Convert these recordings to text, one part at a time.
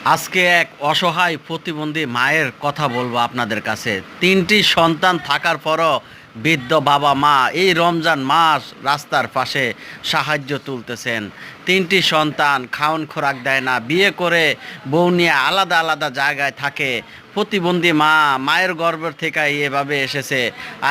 আজকে এক অসহায় প্রতিবন্ধী মায়ের কথা বলবো আপনাদের কাছে। ৩টি সন্তান থাকার পরও বৃদ্ধ বাবা মা এই রমজান মাস রাস্তার পাশে সাহায্য তুলতেছেন। ৩টি সন্তান, খাওন খোরাক দেয় না, বিয়ে করে বউ নিয়ে আলাদা আলাদা জায়গায় থাকে। প্রতিবন্ধী মা, মায়ের গর্ভের থেকে এভাবে এসেছে।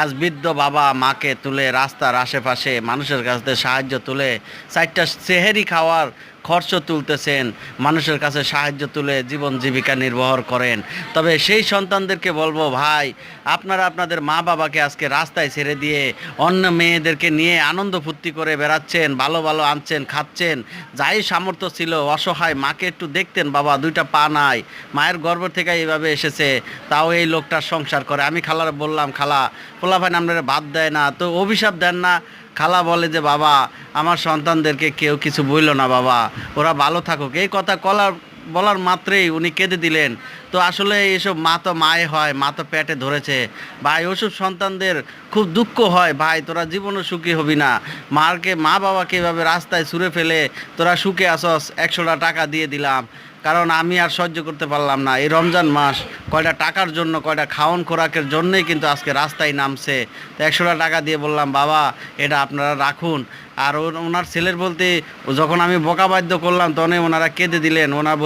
আজ বৃদ্ধ বাবা মাকে তুলে রাস্তার আশেপাশে মানুষের কাছ থেকে সাহায্য তুলে 4টা সেহেরি খাওয়ার খরচ তুলতেছেন, মানুষের কাছে সাহায্য তুলে জীবন জীবিকা নির্বাহ করেন। তবে সেই সন্তানদেরকে বলবো, ভাই আপনারা আপনাদের মা বাবাকে আজকে রাস্তায় ছেড়ে দিয়ে অন্য মেয়েদেরকে নিয়ে আনন্দ ফুর্তি করে বেড়াচ্ছেন, ভালো ভালো আনছেন, খাচ্ছেন। যাই সামর্থ্য ছিল, অসহায় মাকে একটু দেখতেন, বাবা 2টা পা নাই, মায়ের গর্ভ থেকে এইভাবে এসেছে, তাও এই লোকটার সংসার করে। আমি খালার বললাম, খালা পোলাপান আপনারা বাদ দেয় না তো, অভিশাপ দেন না। খালা বলে যে, বাবা আমার সন্তানদেরকে কেউ কিছু বলল না বাবা, ওরা ভালো থাকুক। এই কথা বলার মাত্রেই উনি কেঁদে দিলেন। তো আসলে এইসব মা তো মায়ে হয়, মা তো পেটে ধরেছে। ভাই ওসব সন্তানদের খুব দুঃখ হয়, ভাই তোরা জীবনে সুখী হবি না। মা বাবাকে এভাবে রাস্তায় ছুঁড়ে ফেলে তোরা সুখে আসস, 100টা টাকা দিয়ে দিলাম, কারণ আমি আর সহ্য করতে পারলাম না। এই রমজান মাস কয়টা টাকার জন্য, কয়টা খাওন খোরাকের জন্যই কিন্তু আজকে রাস্তায় নামছে। তো 100টা টাকা দিয়ে বললাম, বাবা এটা আপনারা রাখুন। আর ওনার ছেলের বলতে যখন আমি বকা বাধ্য করলাম তখন ওনারা কেঁদে দিলেন। ওনার